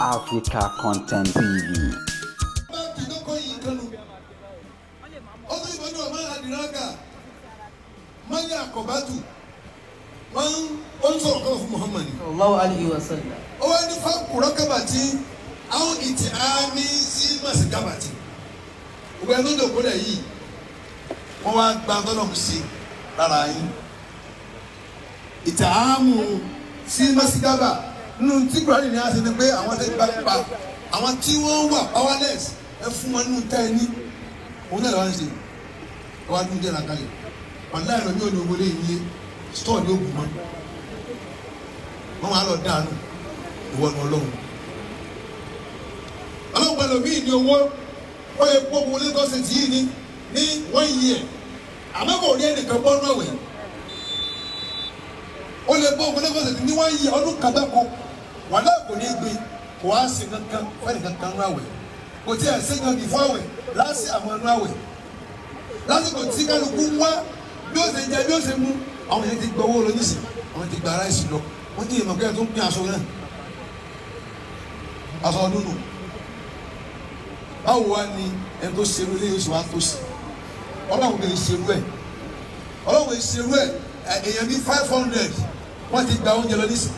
Africa Content TV. Manya Kobatu, one sort of Muhammad. Allahu alayhi wa sallam. Oh, and the fact Kurakabati, how it army see Masikabati. We are not the Kodayi. One Bandon see Larai. It's Amu see Masikaba. No, Tigran in us in the way I wanted back. I want T1 powerless. A Fuman tiny. Only one thing. What do you like? Online on your new way, store your woman. No, I don't done. You want alone. I don't want to be in your work. Or a poor woman doesn't in 1 year. I'm not going to come on away. Only a poor woman doesn't in 1 year. I don't come back. One up will need me for us in the come when it can come away. But I said before, last year I'm on my way. Last year, I got to Dios en Dios en mu àwọn yẹn ti gbọ́ owó lóní sí àwọn ti gba ara ìsìn lọ wọ́n ti yẹ̀mọ̀ kẹ́ tó ń pín aṣọ náà aṣọ ọdún nù báwo wá ní ẹni tó ṣerú ilé oṣù wa tó sí ọlọ́run kò ṣerú ẹ̀ ọlọ́run kò ṣerú ẹ̀ èèyàn bí 500 wọ́n ti gba oúnjẹ lọ nísìn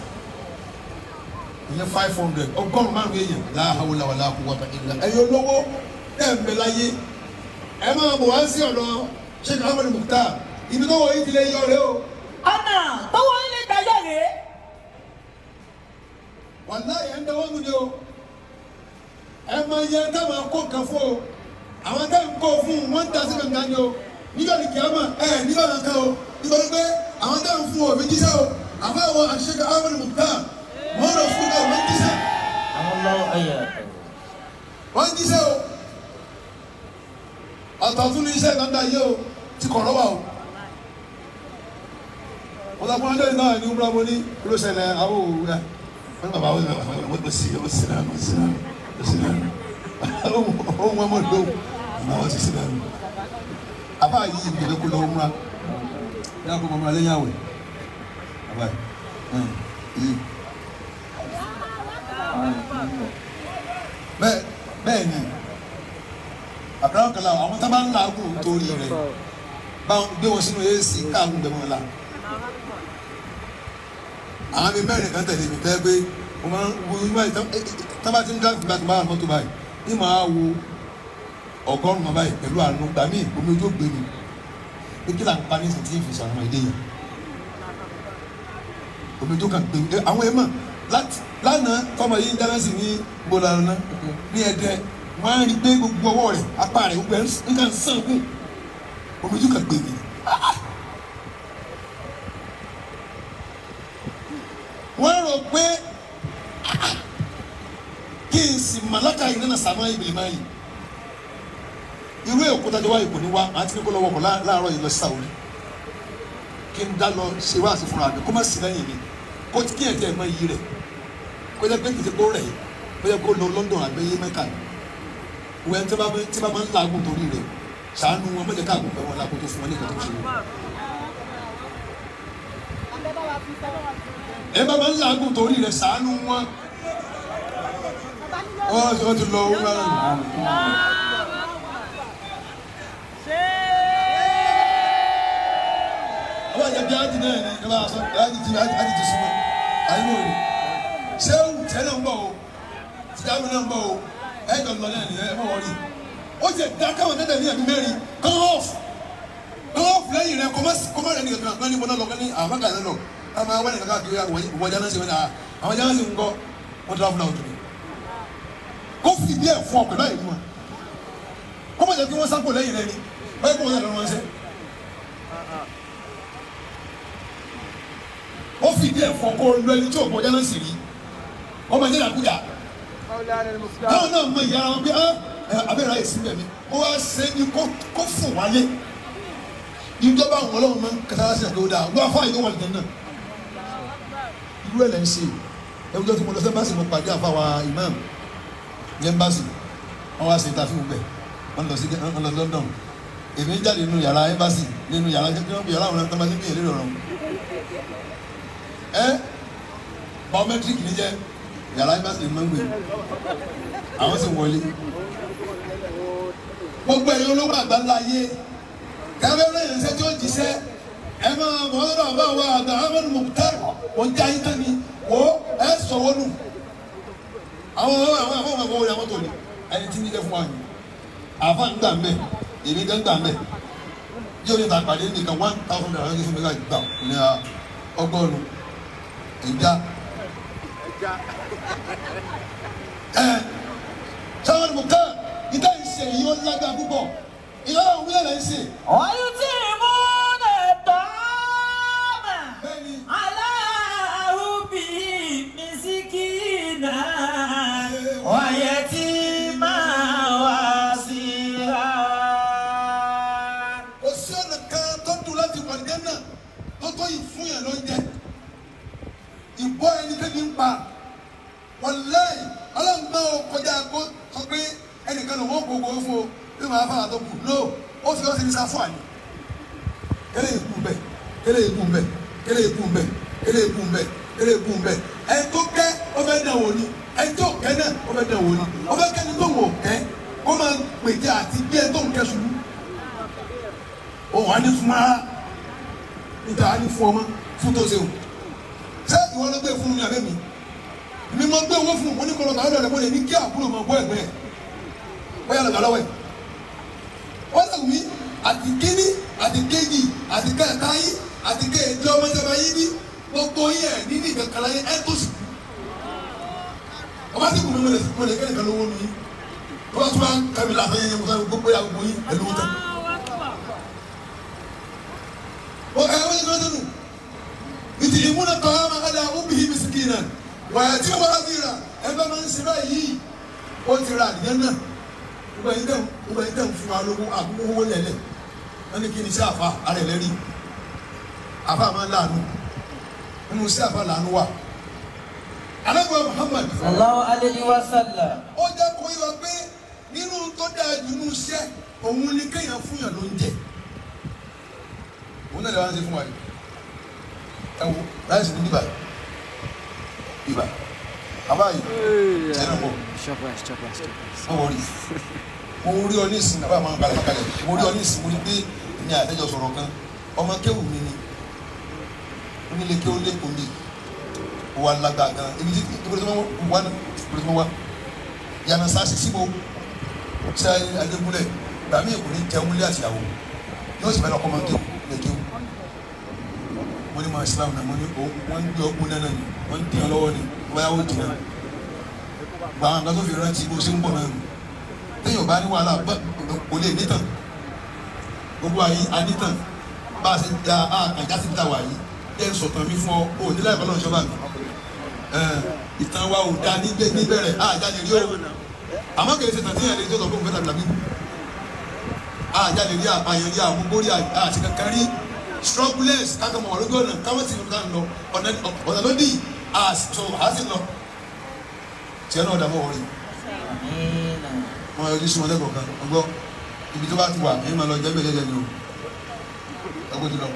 èèyàn 500 ọgọ́rùn-ún márùn-ún èèyàn la hawla wala quwwata illa ẹ̀yọ́ lọ́wọ́ ẹ̀ ń bẹ láyé ẹ̀ máa bọ̀ wá sí ọ̀dọ̀ Sheikh Ahmed Mukhtar ibi tó wọ ìdílé yọ rẹ o. Ọ̀nà tó wọ́n lè gbàjọ́ rèé. Wàláyé ẹ̀ ń dẹ́wọ́ nù ni o. Ẹ máa yẹ ẹ dábàá kó nǹkan fún o. Àwọn tá ń kó fún wọn ń ta sí kankan ni o. Nígbà tí kìí ama nígbà kankan o. Nígbà pé àwọn tá ń fún o mi jíṣẹ́ o. Àmọ́ àwọn Sheikh Ahmed Mukhtar wọ́n lọ fún ká wọ́n jíṣẹ́. Àwọn lọ́wọ́ ẹ̀yà. Wọ́n jíṣẹ́ o. Ọ̀tọ̀ọ̀tún ní iṣẹ́ ìgbàgbà yìí o. Ti kọ̀ lọ́wọ́ o. Wọ́n sọ fún ọjọ́ náà ní umrah mo ní kí ló ṣẹlẹ̀ àwọn òwúrọ̀ wọ́n bàbá wọ́n sí náà ohun ọmọ ìlú àwọn ti sí náà àbá yìí ìbí ìdókòó lọ umrah ní àkókò ọmọ alẹ́ yàwó àbá yìí bẹ́ẹ̀ ni àkàrà kan láwọn àwọn tá bá ń làágùn torí rẹ̀ báwọn gbé wọn sínú AC káàgùn gbẹmọ la àwọn mi mẹ́rin kan tẹ̀lé mi tẹ́ pé mo máa ń wo inú ẹ̀ tábà tí ń dá ìgbà tó bá wà mọ́tò báyìí ní màá wo ọgọ́rùn-ún báyìí pẹ̀lú àánú gbà mí omi ojú ògbé mi pé kí là ń pa ní ìsìn tí ìfìsàn àwọn èdè yẹn omi ojú kan gbé mi àwọn ẹ̀ mọ̀ lánàá kọ́mọ yìí ń dáná sí ní gbọ́dọ̀ ní Ẹdẹ wọ́n á rí pé gbogbo ọwọ́ rẹ̀ apá rẹ̀ gbogbo ẹ̀ ń kàn sàn kù omi ojú kan gbé mi. Wọ́n rò pé kí n sì màláka yìí nínú sàmá ìbìlì máa yìí irú èkó tájọ wá ìkò ní wá àti ní kó lọ́wọ́ kọ̀ láàárọ̀ yìí lọ sí Saudi kí n dá lọ ṣe wá sí fúnra mi kó má sí lẹ́yìn mi kó kí ẹ̀ tẹ́ ẹ̀ mọ iyì rẹ̀ kó jẹ́ pé kìí kó rẹ̀ kó jẹ́ kó lọ London àgbẹ̀yẹ Mẹ́kà wẹ́n tí bá máa ń làágùn torí rẹ̀ ṣàánú wọn mọ̀jẹ̀ káàgùn pẹ̀ wọn lákòó tó fún wọn ní ìgbà tó ṣe wọn. ẹ bá máa ń làágùn torí rẹ̀ ṣàánú wọn. Wọ́n ti lọ owó mẹ́rin. Àwọn ìyá bí ájì náà ni ẹ bá sọ ájì ti súnmọ́. Àyínú rẹ̀ ṣé tẹ́ náà ń bọ̀ o tìjáwé náà ń bọ̀ o ẹ̀jọ̀ lọ náà nìyẹn ẹ mọ̀ wọ́n rí. Ó ti dá káwọn tẹ́tẹ̀ ní ẹ̀mí mẹ́rin come off lẹ́yìn rẹ̀ kọ́mọ́ rẹ̀ ní kankan kan ní bọ́lá lọ kan ní àmàkà náà lọ. Àwọn àwọn ẹ̀ka káàkiri wọ́n jáná sí wọn náà àwọn jáná sí ń kọ́ wọ́n travel out ni. Kó fi bí ẹ̀ fún ọ̀pẹ̀ láyé wọn. Kó má jẹ́ kí wọ́n sápò lẹ́yìn rẹ̀ ni báyìí kó wọ́n lọ́wọ́ wọn ṣe. Ó fi bí ẹ̀ fún ọkọ̀ lu ẹni tí òkú jáná sí rí. Wọ́n máa ń jẹ́ àkújà. Táwọn náà mọ ìyára wọn pé abẹ́rẹ́ ayé sí bẹ̀mí. Ó wá ṣe ní kó fún wálé. Ìjọba àwọn ọlọ́run máa ń kẹta sí àgbẹ̀ òdà wọ́n afọ àyè wọn lè náà. Irú ẹ̀ lẹ́ ń ṣe ẹ̀wùjọ́ tí mo lọ sẹ́mbàsì mo pàdé àfàwà imam ní ẹ̀mbàsì wọ́n wá sí ìtàfíù bẹ̀ wọ́n lọ London èmi ń jáde nínú yàrá ẹ̀mbàsì nínú yàrá yàrá àwọn ọ̀nà tó máa ń bí èrè rọrùn biometric ní jẹ́ yàrá ibà sì máa ń gbé àwọn sì wọlé gbogbo ẹ̀yin olówó àgbáńlá ayé kábẹ́rẹ́ yẹn ṣe tí ó jíṣẹ́ ẹ máa mọ̀ ọ́dọ̀ àbá wa àgbà Ahmadu Mukhtar wọ́n já yín tán ni wò ẹ sọ̀wọ́ nù àwọn ọmọ ìwé àwọn tó ní ẹni tí ní jẹ́ fún wa yìí àfa ń gbà mbẹ èmi gan gbà mbẹ yóò ní ta pàdé nìkan 1,000 naira ní fún mi ká gbà ní ọgọ́rùn ìjà sáwọn Mukhtar ìta ìṣe yìí ó lágbá púpọ̀ ìyá òun wílẹ̀ lẹ́ ń ṣe. ọ̀yún tí mú lè tọ́ mà aláhùbí mísíkìnà wáyé tí máa wá sí ra. kò sí ọ̀nà kan tó dùn láti wà ní náà tó tó yìí fún yẹn ló ń jẹ ìbọn ẹni tẹ́bi ń pa wàláhì ọlọ́gbọ́n ò kọjá kó sọ pé ẹnìkan ló wọ́n gbogbo fún o bí màá fà tó kù no ó fi ọ́ sí ní sáfù àná kẹlẹ́ ìkú mbẹ kẹlẹ́ ìkú mbẹ kẹlẹ́ ìkú mbẹ kẹlẹ́ ìkú mbẹ kẹlẹ́ ìkú mbẹ ẹni tó kẹ́ ó fẹ́ dàn wò ni ẹni tó kẹ́ náà ó fẹ́ dàn wò ni ó fẹ́ kẹ́ni tó wò kẹ́ kó máa pèjì àti bí ẹni tó ń kẹ́ ṣubú ó wà ní fún ara níta á ní fún ọmọ fún tó ṣe o ṣé ìwọ ló gbé fún mi àbẹ́ mi mi máa gbé owó fún oníkọlọ tàwọn ọ̀dọ́ rẹ̀ kó lè ní kí àbúrò máa bọ́ ẹ̀gbẹ́ ẹ̀ bóyá lọ́gbà lọ́wọ́ ẹ̀ wọ́n lè wí àti kíní àti kéjì àti kẹta yín àti kéjì ọmọ ìjọba yín ní gbogbo yín ẹ̀ nínú ìkàkàlà yín ẹ̀ tó sì ọba tí kò ní mo lè kẹ́lẹ̀ kan lówó mi tó bá tún bá kàmí làfẹ́ yẹn mo sọ gbogbo yà gbogbo yín ẹ̀ lówó tán. ó ẹ̀ wọ́n yẹn lọ́dún nù ìtì ìmúna tọ́ ọ́ máa ká ó bìí bisikì náà wàá tí wọ́n bá ti rà ẹ bá máa ń ṣe báyìí ó ti ra àdìyẹ náà gbogbo ẹ̀yin tẹ̀ ń fún wa lówó àbúrò owó lẹ̀lẹ̀ wọ́n ní kí ni sí àfa ara ẹ̀ lẹ́rìí àfa máa ń láàánú nínú sí àfa láàánú wa alágbèbá Muhammad sallallahu alayhi wa sallam. ó jẹ́ kó yọ pé nínú tó dáa jù nínú iṣẹ́ òun ni kéèyàn fún yàn ló ń jẹ òun náà lè wá ń ṣe fún wa yìí ẹ wo láì sí ní bíbá ibà abayi sẹ́nu bọ̀ wọ́n wọ́n rí mo rí ọ ní ìsìn àbá máa ń balẹ̀ kalẹ̀ mo rí ọ ní ìsìn mo rí pé ní àtẹ́jọ́ sọ̀rọ̀ kan ọmọ kéwù mi ni onílé kéwù lẹ́kọ̀ọ́ mi ó wà lágbà gan ibi tí ìbúrẹ́ tó wà ní ìbúrẹ́ tó wà yànnà sáà sísí bo ṣe Adégúnlẹ̀ gbàmí èkó ní jẹun lé àtìyàwó yóò sì fẹ́ lọ́kọ́ máa kéwù lẹ́kẹ́wù wọ́n ní ma Islam náà wọ́n ní wọ́n ń gbé ọkùnrin náà ni wọ́n ń dín ọ lọ́wọ́ ni wáyà ó jìnnà gba àwọn nǹkan tó fi rántí bó ṣe ń bọ̀ náà nù téèyàn bá ní wàhálà kò lè nítàn gbogbo àyí anítàn bá a ṣe da àkànjá sí níta wà yìí jẹ́ sọ̀tàn mi fún ọ ò nílẹ̀ ìbọn náà ṣọ́bà mi ìtàn wa ò da níbẹ̀rẹ̀ àjáde rí o àmọ́ kì í ṣe tàn tí yẹn lè tó sọ fún fẹ́tà bìlàbí àjáde rí àpàyàn rí àmúgbó rí àti kankan rí struggles kankan mọ̀ ọ̀rọ̀ gbọ́dọ̀ káwọn sì ń lọ ọ̀nà ló dì so àásì lọ tiẹ̀ náà dàbọ̀ wọ̀nyí wọn yọjú sí wọn lẹ́kọ̀ọ́ kan ọgbọ́ ibi tó bá ti wà èyí máa lọ jẹ́ bẹ́ẹ̀ jẹ́ ni o ẹgbẹ́ ti lọ.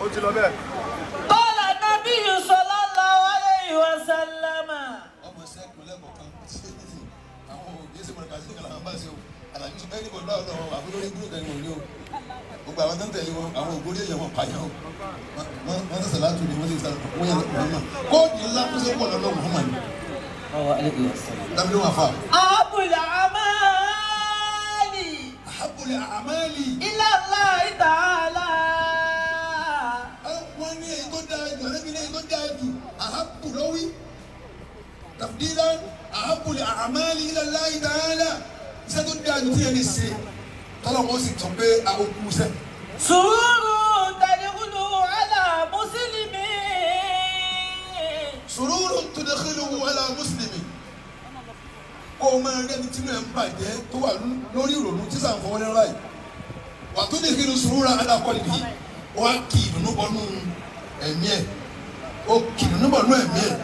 ó ti lọ bẹ́ẹ̀. qala nabiyyu sallallahu alayhi wa sallam. ọmọ sẹ́kù lẹ́kọ̀ọ́ kan àwọn òbí ẹsẹ̀ mọ̀lẹ́ka sí kàlà àwọn bá ṣe o àlàyé sọ ẹni bọ̀dọ̀ àwọn àbúrò ní gúrú kan ní o gbogbo àwọn tó ń tẹ̀lé wọn àwọn ògbórí èèyàn wọn pààyàn o wọ́n tẹ̀sẹ̀ láti ní wọ́n ti sàlẹ̀ wọ́n yẹ Muhammad kóòdù ńlá kó sẹ́ pọ̀ lọ́dọ̀ Muhammad dábìlì wọn fa. ahabul amali. ahabul amali. ila Allah ta'ala. wọ́n ní èyí tó dáa jù ẹ̀rẹ́bí ní èyí tó dáa jù ahabu lọ́wí tafdilan ahabul amali ila Allah ta'ala iṣẹ́ tó dáa jù tí yẹn lè ṣe tọ́lọ̀ wọ́n sì sọ pé àwọn kú sẹ́. sùúrù tadkhulu ala muslimi. sùúrù tudkhilu ala muslimi. kó o máa rẹ́ni tí mo ń bàjẹ́ tó wà lórí ìrònú tí sàn fọwọ́ lẹ́rọ yìí. wà tó tudkhilu surura ala qalbi wọ́n á kì í dùnú bọ́nú ẹ̀mí ẹ̀ ó kì í dùnú bọ́nú ẹ̀mí ẹ̀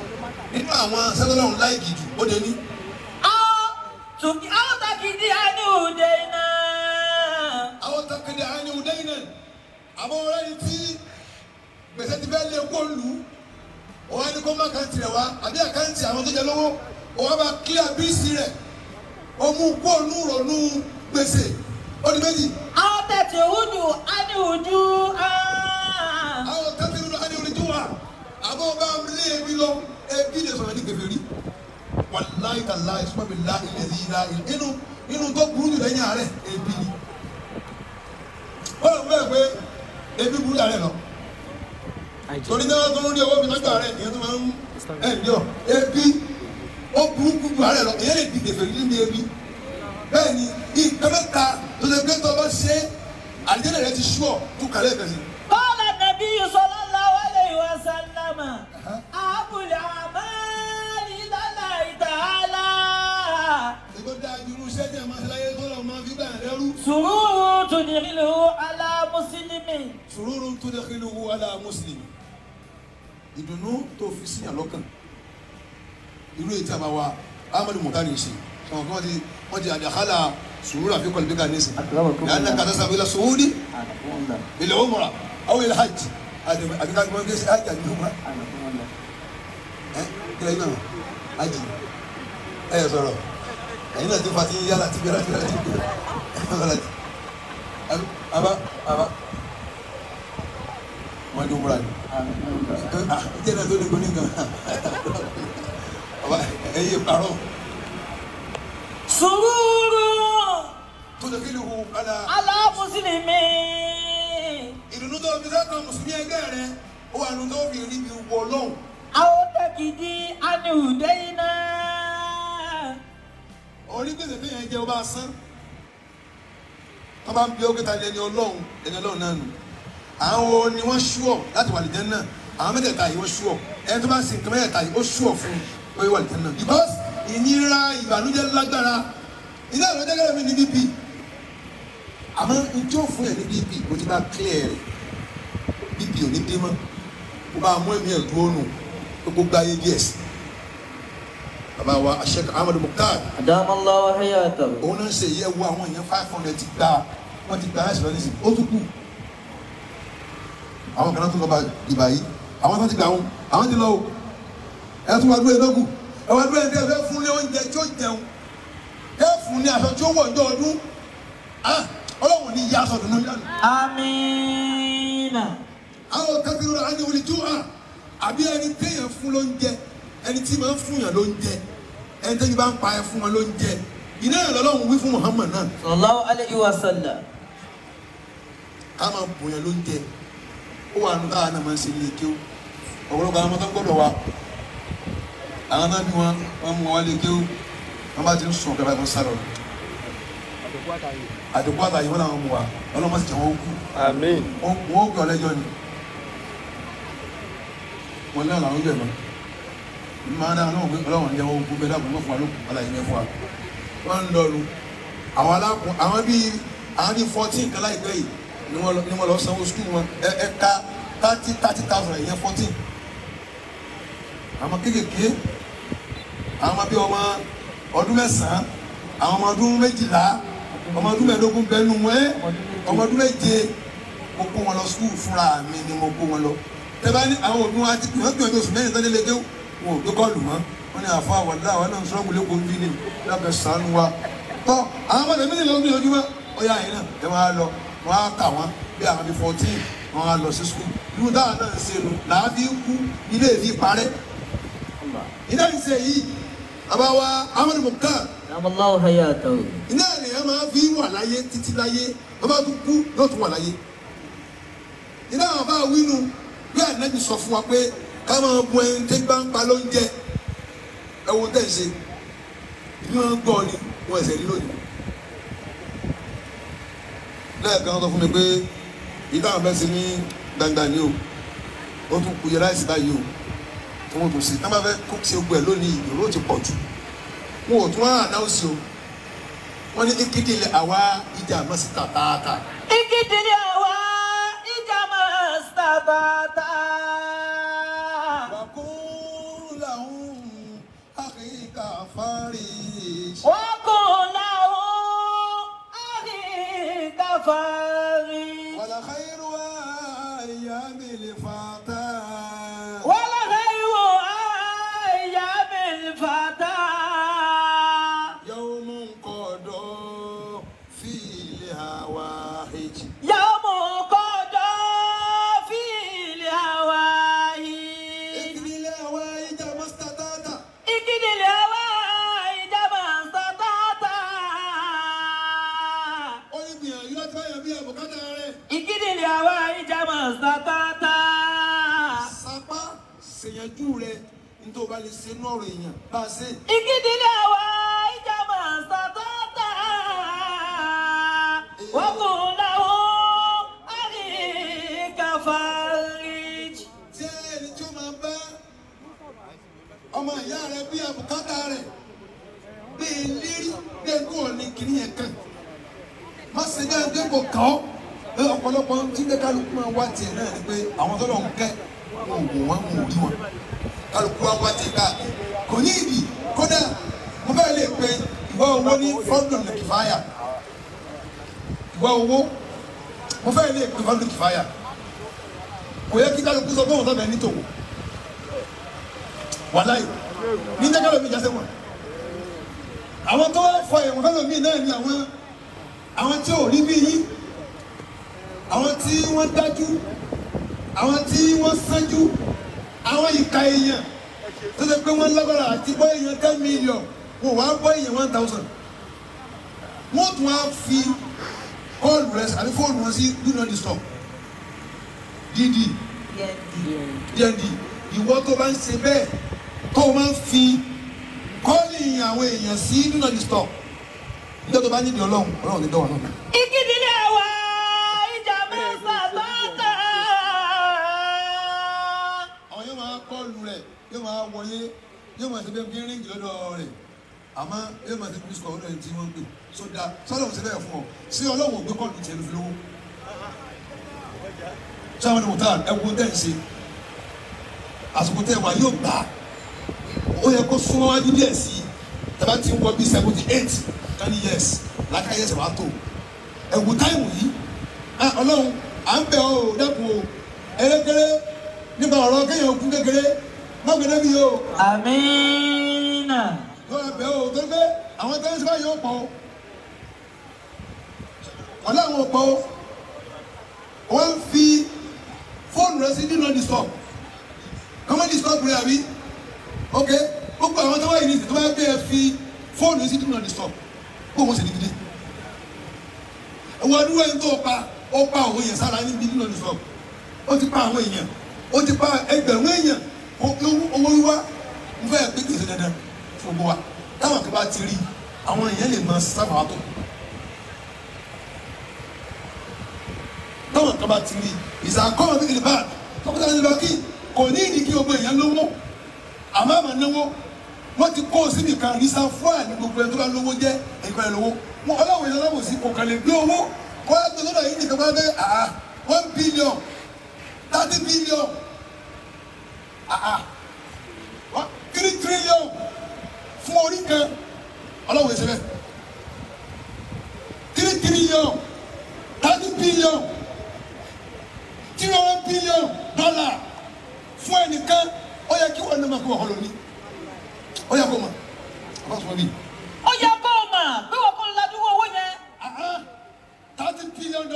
nínú àwọn sẹ́tọ́lọ́run láìkì jù ó dé ní. àwọn takìdí àní òde iná. àwọn takìdí àní òde iná. àwọn ọ̀rẹ́ yìí tí gbèsè ti fẹ́ lé kó lù wọ́n á ní kó má àkáǹtì rẹ̀ wá àbí àkáǹtì àwọn tó jẹ lọ́wọ́ wọ́n á bá clear bíìsì rẹ̀ ó mú kó ònú ronú gbèsè ó di méjì. àwọn tẹ̀tẹ̀ ojú á ní ojú àwọn tẹ́tí nínú adé orí tó wà àbọ̀ bá lé ebi lọ ebi lè sọ̀rọ̀ ní kèfèrí wàláì tàláì sọ́mi lá ilẹ̀ yìí lá inú tó burú jù lẹ́yìn àárẹ̀ ebi ni bọ́ọ̀lù bẹ́ẹ̀ pé ebi burú àárẹ̀ lọ torí náà tó ń rí owó mi lọ́jọ́ àárẹ̀ ìyẹn tó máa ń ẹ̀jọ́ ebi ó burú ju àárẹ̀ lọ ìyẹn lè di kèfèrí níbi ebi bẹ́ẹ̀ ni ìkẹ́mẹ́ta tó lè gbé tọ́ bá ṣe àdéhùn rẹ ti ṣú ọ̀ tó kàlẹ́ ìfẹ̀sìn. قال النبي صلى الله عليه وسلم أحب الأعمال إلى الله تعالى سرور تدخله على مسلم. سرور تدخله على مسلم. ìdùnnú tó fi sí àlọ́kàn irú ètò àbáwá amadu mutari ṣe sọ̀rọ̀ kí wọ́n ti àdàkálà sùúrù àfikún ìbíkà nísìn yàrá kàtà sábẹ́lá sùúrù ilẹ̀ òmùra àwọn ilẹ̀ hajj àbíká gbọ́n gbé sí hajj àbí òmùra kílẹ̀ yìí náà hajj sọ̀rọ̀ ẹ̀yin náà ti fa ti yára ti bẹ̀rẹ̀ aba wọ́n di òmùra ni jẹ́ náà tó lè gbóni gan ẹ̀yin parọ́. سرور تدخله على مسلم. ìdùnnú tó fi sẹ́kàn mùsùlùmí ẹgbẹ́ rẹ ó wà nínú tó fi rí bí wọ lọ́hùn. أو تكدي عنه دينا. orí gbèsè tó yẹn jẹ́ ọba sán tó bá ń bí ókè ta ẹni ọlọ́run náà nù àwọn ni wọ́n ṣúọ̀ láti wà lìjẹ́ náà àwọn mẹ́tẹ̀ẹ̀ta yìí wọ́n ṣúọ̀ ẹni tó bá sin nǹkan mẹ́tẹ̀ẹ̀ta yìí ó ṣúọ̀ fún pé wà lìjẹ́ náà because ìnira ìbànújẹ́ lágbára iná ìrọ̀jẹ́ gẹ́gẹ́ mi ní bp àmọ́ njó fún ẹ̀ ní bp o ti bá clear rẹ̀ bp ò ní dé mọ́ o bá mú ẹ̀mí ẹ̀ dúró nù gbogbo gba ayé díẹ̀ sí bàbá wa Sheikh Ahmadu Mukhtar أدام الله حياته. òun náà ṣe ìyẹ́ wo àwọn èèyàn 500 ti gba wọ́n ti gba ẹ̀sìn lọ nísìnyí ó tún kù àwọn kan náà tún lọ bá ìbà yìí àwọn tó ti gbà wọn àwọn ti lọ o ẹ̀ tún wá dúró ìlọ́gùn ẹ̀ wá dúró ìdí ẹ̀fẹ́ fún ní oúnjẹ tí ó jẹun ẹ̀ fún ní aṣọ tí ó wọ̀ ọjọ́ ọdún ọlọ́run ní ìyá aṣọ dùnú yánu. آمين. àwọn kẹfìrì rẹ̀ á ní olè tó hàn àbí ẹni téèyàn fún lóúnjẹ ẹni tí máa ń fún yàn lóúnjẹ ẹni tẹ́jú bá ń pa ẹ fún wọn lóúnjẹ iná yàn lọ́lọ́run wí fún Muhammad náà. صلى الله عليه وسلم. ká máa bùn yàn lóúnjẹ ó wà nù káwọn náà máa ń ṣe ilé kéwù ọ̀pọ̀lọpọ̀ àwọn ọmọ tó ń gbọ́dọ̀ wa àwọn náà bí wọn mú wọn lé kéwù wọn bá ti ń sùn kẹfà ìfọn sálọ àdìpọ̀ àtàyè wọn làwọn mú wa ọlọ́mọ sì jẹ́ wọn kú wọn ó gbé ọlẹ́jọ́ ni wọn náà làwọn jẹ̀ mọ́ máa dáa náà ọlọ́wọ̀n jẹ́ wọn kú bẹ́ẹ̀ dàbọ̀ mọ́ fún wa ló kù ọlá ìyẹn fún wa wọ́n ń lọrù àwọn alákùn àwọn bíi 14 kan láìpẹ́ yìí ni wọ́n lọ sanwó skul wọn ẹ̀ka 30,000 ìyẹn 14 àwọn kéékèèké àwọn bíi ọmọ ọdún mẹ́sàn-án àwọn ọmọ ọdún 12 ọmọ ọdún 15 bẹ́ẹ̀nu wọn ọmọ ọdún 7 mo kó wọn lọ skul fúnra mi ni mo kó wọn lọ tẹ́bá ní àwọn òbí wọn ti wọ́n gbìyànjú oṣù mẹ́rin tán lélẹ́gẹ́ wọn ò gbé kọ́ọ̀lù mọ́ wọn ní àfọ àwọ̀dá àwọn náà sọ́ọ̀bù lẹ́kọ̀ọ́ bí ní lábẹ́ sànú wa tọ́ àwọn ọmọdé mi nílò gbìyànjú wọn ó yà yín náà ẹ wọn á lọ wọn á kà wọn bí àwọn bíi 14 wọn á lọ sí skul irú táwọn náà ń ṣe nu làábí kú ilé ìfi parẹ́ iná ìṣe yìí àbáwá Ahmadu Mukhtar أدام الله حياته. iná ènìyàn máa fi wà láyé títí láyé bàbá tó kú yóò tún wà láyé iná àwọn bá wínú bí Ànábì sọ fún wa pé ká máa bu ẹni tí bá ń pa lóúnjẹ ẹ̀wọ̀n tẹ̀ ṣe bí wọ́n gbọ́ ni wọ́n ẹ̀sẹ̀ rí lónìí lẹ́ẹ̀kan wọ́n sọ fún mi pé ìdá àwọn fẹ́ ṣe ní gbangba ni o ó tún kú yẹ láìsí báyìí o tí wọ́n tún ṣe tá bá fẹ́ kó ṣe gbọ́ ẹ̀ lónìí ìró ti pọ̀ jù wọn ò tún wá àdáwòsí o wọ́n ní ìkéde àwa ìjà mọ́sí tàtàtà. ìkéde àwa ìjà mọ́sí tàtàtà. wàkún làwọn àkíkà fárí. wàkún làwọn àkíkà fárí. wàlá khairu ayyamil fata. wàlá khairu nítorí o bá lè ṣe nọ́ọ̀rọ̀ èèyàn bá a ṣe. ìkídìlẹ̀ àwa ìjàmbá sàtọ́tà wọ́n kò láwọn àríkàfàríjì. tí ẹni tí ó máa bá ọmọ ìyá rẹ bí àbùkátà rẹ bí lérí bí ẹgbẹ́ òní kìíní yẹn kàn má ṣe bí ẹgbẹ́ kò kàn ọ́ ọ̀pọ̀lọpọ̀ tí bẹ́ẹ̀ kálukú máa wá tiẹ̀ náà ni pé àwọn tó lọ́n kẹ́ wọn ò wọ́n mú orí wọn kálukú wá wá tiẹ̀ káàkiri kò ní ìdí kódà mo fẹ́ lè pe ìwọ owó ní fọ́ọ̀dùn lè kìfáyà ìwọ owó mo fẹ́ lè pe fọ́ọ̀dùn kìfáyà kò yẹ kí kálukú sọ fún òun sábẹ́ nítòwó wàláyé ní jẹ́kẹ́lẹ́ mi jásẹ́ wọn àwọn tó fọ ẹ̀wọ̀n fẹ́lẹ̀ mi náà ni àwọn tí ò rí bí yín àwọn tí wọ́n dájú àwọn tí wọ́n sánjú àwọn ìka èèyàn tó ṣe pé wọ́n lágbára àti bọ́ èèyàn 10 million wọ́n wá bọ́ èèyàn 1000 wọ́n tún á fi kọ́ọ̀lù rẹ̀ àbí fóònù wọn sí do not disturb DND ìwọ tó bá ń ṣe bẹ́ẹ̀ tó o máa ń fi kọ́ọ̀lì àwọn èèyàn sí do not disturb nígbà tó bá nídìí ọlọ́run ní dọ́wọ́ náà. ìkídìlẹ̀ àwa ìjàmbá sàtọ́tà. àwọn yóò máa kọ́ọ̀lù rẹ̀ yóò máa wọlé yóò máa ṣe bẹ́ẹ̀ bí ríǹgì lọ́dọ̀ rẹ̀ àmọ́ yóò máa ṣe police call lọ́dọ̀ ẹni tí wọ́n ń pè sódà sọ́dọ̀ ṣe bẹ́ẹ̀ fún ọ sí ọlọ́run ò gbé kọ́ọ̀lù tiẹ̀ ló fi lówó. sáwọn ọmọ táà ẹ̀wọ̀n tẹ̀ ń ṣe àsìkò tẹ̀ wá yóò gbà ó yẹ kó súnmọ́ wájú díẹ̀ sí i tàbá ti ń wọ bí 78 20 years lákàyè ẹsẹ̀ wàá tó ẹ̀wù táìmù yìí ọlọ́run à ń bẹ̀ ọ́ dẹ́kun o ẹlẹ́gẹ́rẹ́ nípa ọ̀rọ̀ kéèyàn kú kékeré mọ́gbẹ́dẹ́ bí o. àmín. yóò rẹ̀ bẹ̀ ọ́ tó gbé àwọn tẹ́lẹ̀ síbáyìí yóò pọ̀ ọlọ́run ò pọ̀ wọ́n fi fóònù rẹ̀ sí do not disturb kọ́mọ́ disturb rẹ̀ àbí ok gbogbo àwọn tó wáyé ní ìsìn tó bá gbé ẹ fi fóònù sí do not disturb kó wọ́n sì ní gidi ẹ̀wọ̀n adúlọ́ ẹni tó ó pa òun yẹn sára níbi do not disturb ó ti pa àwọn èèyàn ó ti pa ẹgbẹ̀rún èèyàn owó wíwá ń fẹ́ pé kìí ṣe dandan fún gbogbo wa táwọn kan bá ti rí àwọn èèyàn lè máa sábà wá tó táwọn kan bá ti rí ìsàkọ́ọ̀ ní ìlú báà tọ́kọ́tà ní ìlú kí kò ní ìdí kí gbogbo èèyàn lówó àmọ́ àmọ́ náwó wọ́n ti kó síbi kan rísà fún àní gbogbo ẹni tó bá lówó jẹ́ ẹ̀kọ́ ẹ̀ lówó wọn ọlọ́wọ́ ìyá aláwọ̀ sí kò kàn lè gbé owó kó wá gbé lọ́dọ̀ yìí nìkan bá dé 1 billion 30 billion 3 trillion fún orí kan ọlọ́wọ́ ìṣẹ̀lẹ̀ 3 trillion 30 billion 300 billion dollar fún ẹnìkan ó yẹ kí wọ́n ní ma kó wọ́n lóní ó yẹ kó ma ọba sọ bí. ó yẹ kó o mà pé wọ́n kọ́ ládùúgbò owó yẹn. $30 billion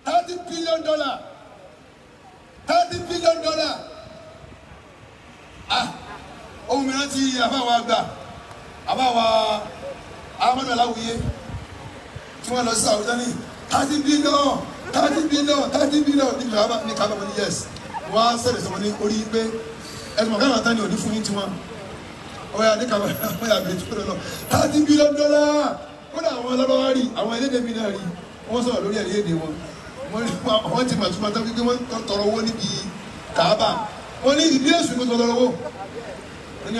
30 billion $30 billion ohun mìíràn ti àbáwá gbà àbáwá Ahmadu Aláwìyé tí wọ́n lọ sí àwùjọ ní 30 billion ní kábàámọ̀ ní yes wọ́n á sẹ̀rẹ̀ sọ̀rọ̀ ní orí pé ẹ̀sùn ọ̀gá àtàní òní fún yín tí wọ́n ọ̀yà ní kábàámọ̀ yà bẹ̀rẹ̀ tó lọ $30 billion kódà àwọn ọlọ́wọ́ rí àwọn elédè mi náà rí wọ́n sọ̀rọ̀ lórí ẹ̀rí èdè wọn wọ́n ti mọ̀túmọ̀ tó wípé wọ́n tọrọ owó níbi Káàbà wọ́n ní ìdí èsù ló tọrọ owó wọ́n ní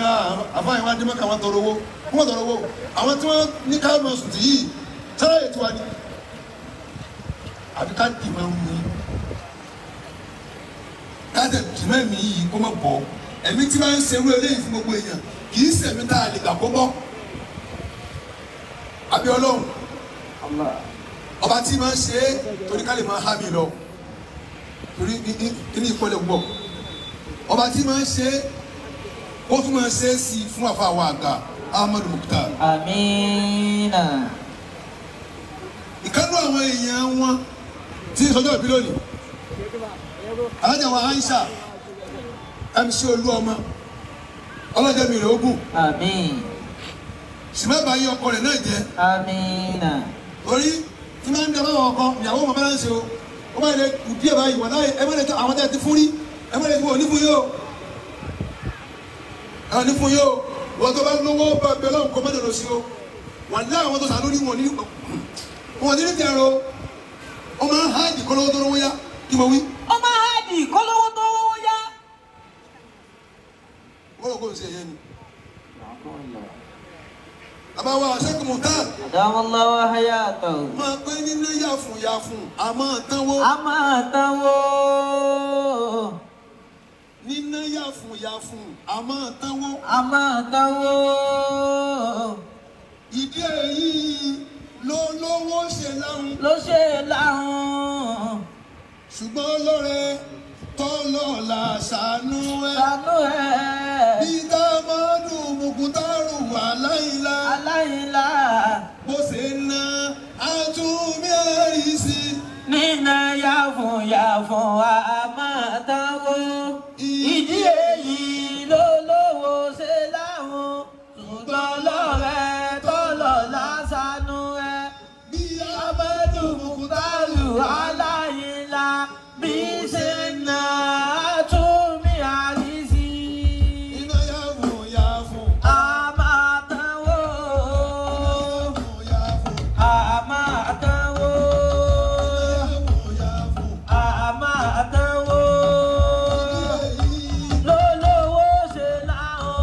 àfáàyàn wá dé mọ́ka wọn tọrọ owó wọ́n tọrọ owó àwọn tí wọ́n ní káàmọ̀ sùn tì yìí sára ètò wa ni àbí ká dì máa ń mú káàtẹ̀ tìmọ̀ ẹ̀mí yìí kó má bọ̀ ẹ̀mí tí máa ń ṣerú eléyìí fún gbogbo èèyàn kì í ṣẹ̀mí tá a lè gbà kó bọ́ àbí Ọlọ́run ọba tí máa ń ṣe é torí ká lè máa há mi lọ torí ní ìpọ́lẹ̀ gbọ́ ọba tí máa ń ṣe é ó tún máa ṣe é sí fún àfàwọ̀ àgbà Ahmadu Mukhtar. Amina. ìkánú àwọn èèyàn wọn tí ìsọjọ́ ìbí lónìí alájà wa Aisha MC Olúọmọ ọlọ́jọ́ mi rẹ̀ ogun. Àmín. Sìmẹ́bà yí ọkọ rẹ̀ náà jẹ́. Amina. Orí tí máa ń dẹ́ báwọn ọkọ ìyàwó wọn bá ń ṣe o ó máa lè kú díẹ̀ báyìí wọ́n láyé ẹ má lè tó àwọn tẹ́ ti fún rí ẹ má lè tó wọ́n ní fún yóò àwọn ní fún yóò wọ́n tó bá lówó bá bẹ́ẹ̀ lọ́wọ́ kó mọ́tò lọ sí o wà ní àwọn tó sàánú ní wọn ní tẹ̀rọ ọmọ hajj kọ́lọ́wọ́ tó lówó yá kí mo wí. ọmọ hajj kọ́lọ́wọ́ tó lówó yá. wọ́n lọ kó o ṣe ẹ̀yẹ ni. àbáwá aṣẹ́kùnmù tán. Adamallahu hayatahu. máa pé nínú yàfùn àmọ́ tánwó. nínú yàfùn àmọ́ tánwó. ìdí èyí ló lówó ṣe láhùn. ṣùgbọ́n olóore tọ́lọ́la ṣàánú ẹ̀. bí dámọ́dù mùkútàrù aláìlá. bó ṣe ná àtúnmí ẹ̀rí sí. nínú yàfùn àmọ́tánwó. ìdí èyí ló lówó ṣe láhùn. ṣùgbọ́n olóore tọ́lọ́la ṣàánú ẹ̀. bí dámọ́dù mùkútàrù aláìlá. bí ṣe ná àtúnmí ẹ̀rí sí. iná yàfùn. àmọ́tánwó. àmọ́tánwó. àmọ́tánwó. lólówó ṣe láhùn.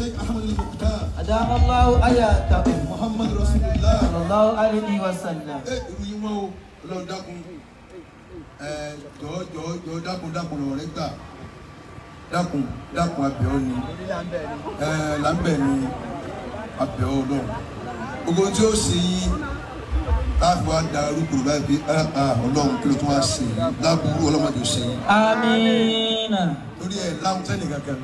Sheikh Ahmad al-Mukhtar. Adamallahu ayatakum. Muhammad Rasulullah. Sallallahu alayhi wa sallam. Ìròyìn wọn o Ọlọ́run dákun jọ̀ọ́ dákun lọ́rọ̀ rẹ gbà dákun abẹ́ọ́ ni lábẹ́ ni abẹ́ọ́ Ọlọ́run gbogbo tí ó ṣe yín láti wá da arúgbó báyìí bí Ọlọ́run kí ló tún wá ṣe yín láburú ọlọ́mọdé ó ṣe yín. Amina. Torí láwọn sẹ́ni kankan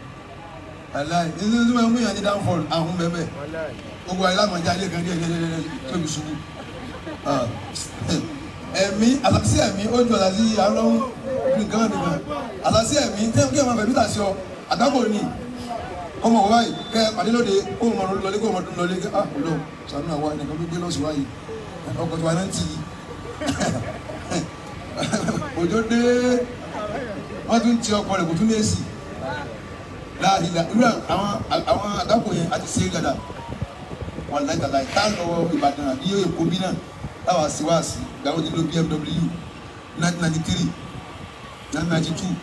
aláì nínú tí wọ́n mú yàn ní downfall àwọn bẹ́ẹ̀ gbogbo alámọ̀já ilé kan díẹ̀ tóbi ṣubú ẹ̀mí àlàsí ẹ̀mí ó ju àlàsí àlọ́hún nǹkan nìkan àlàsí ẹ̀mí kí ọmọ bẹ̀bí tàṣọ àdábò ni ọmọ wọ báyìí kẹ pàdé lóde kó o mọ lọlé kó o mọ lọlé lọ sànú àwa ẹnìkan ló gbé lọ́sùn wáyé ọkọ̀ tó wà náà ń tì í òjò dé wọ́n tún ti ọkọ̀ rẹ̀ kò tún lé sí láàrin irú àwọn àdábò yẹn á ti ṣe é gàdà wọn láì tàlà ìta lọ Ìbàdàn àbí Èkó bí náà táwa sí wá sí ìgbàwó nílò BMW 1993 1992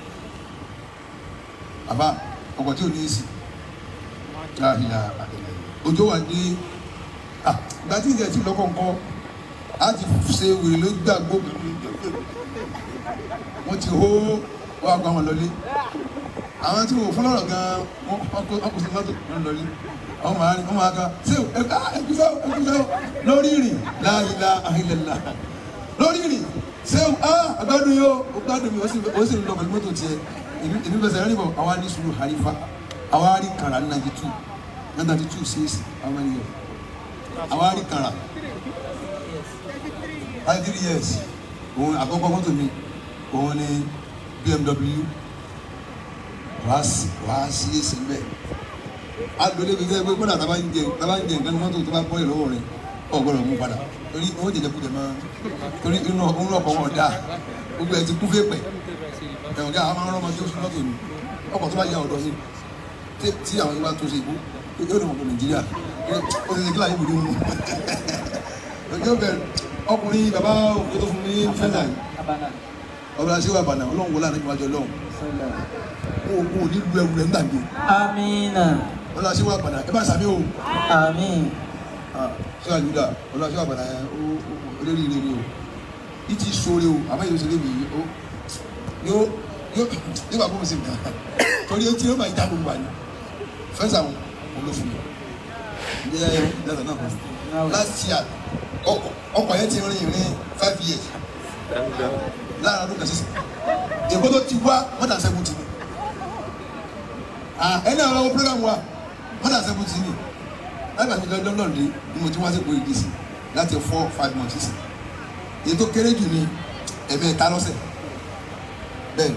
àbá ọkọ̀ tí ò ní èsì láàrínà òjò wà dé ìgbà tí ìjẹ́ ti lọ́kọ̀ nǹkan á ti ṣe wèrè ló gbàgbó wọ́n ti hó wọ́n àgbà wọn lọlé àwọn tí wò fún lọ́rọ̀ gan-an wọ́n kò sí mọ́tò wọn lọlé àwọn máa ká ṣé ẹkúfẹ́ lórí ìrìn láàyèlá àhìlẹ̀lá lórí ìrìn ṣé àgbàdo yóò gbádùn mi ó sì lọ pẹ̀lú mọ́tò tiẹ̀ èmi bẹ̀sẹ̀ rẹ̀ bọ̀ àwa ní sùúrù harifa àwa rí kàrà ní 92 sí èsì àwọn ènìyàn àwa rí kàrà 3 years òun àkọ́kọ́ mọ́tò mi òun ní BMW wàá sí èsì mbẹ́ agbèlè mi sẹ pé kódà taba ń jẹ nǹkan mọ́tò tó bá bọ́ọ̀lì lọ́wọ́ rẹ ọ̀ gbọ́dọ̀ mú padà torí ó jẹjẹ kújẹ máa torí inú ọkọ̀ wọn dáa gbogbo ẹ ti kú fépè ẹ̀wọ̀n kí àwọn máa ń rán ọmọ tí ó sún mọ́tò ni ọkọ̀ tó bá yà ọ̀dọ́ ni tí àwọn ìwà tó ṣe ìbú yóò dùn ọkọ̀ Nàìjíríà ó ti ṣe kíláà yìí bùdó mu yóò bẹ ọkùnrin bàbá òkú tó fún mi fẹ́lá yìí ọba ṣé wà bànà Ọlọ́run wọlé àná ìwájú Ọlọ́run kó o ní lu ẹrù rẹ̀ ń gbàgbé. Amina. Ọlọ́run ṣé wà bànà ẹ bá sàmì o. Àmín. Ṣé àlùdà Ọlọ́run ṣé wà bànà olórí ire ni o yìí ti sóore o àmọ́ yóò ṣe lébi yóò bá bóun ṣe nǹkan torí etí yóò máa já gbogbo àná fẹ́sà wọn olófin ní ẹ dáná náà kọ́ last year ọkọ̀ yẹn ti rìn 5 years láàrin ọdún kan sísè èkó tó ti wá more than 70 ni ẹni àwọn ọmọ program wa more than 70 ni láti àti lọ́dún lọ́dún ni mo ti wá sí ìpò ìdísì láti 4-5 months sísè èyí tó kéré jù ní ẹ̀mẹ́ta lọ́sẹ̀ bẹ́ẹ̀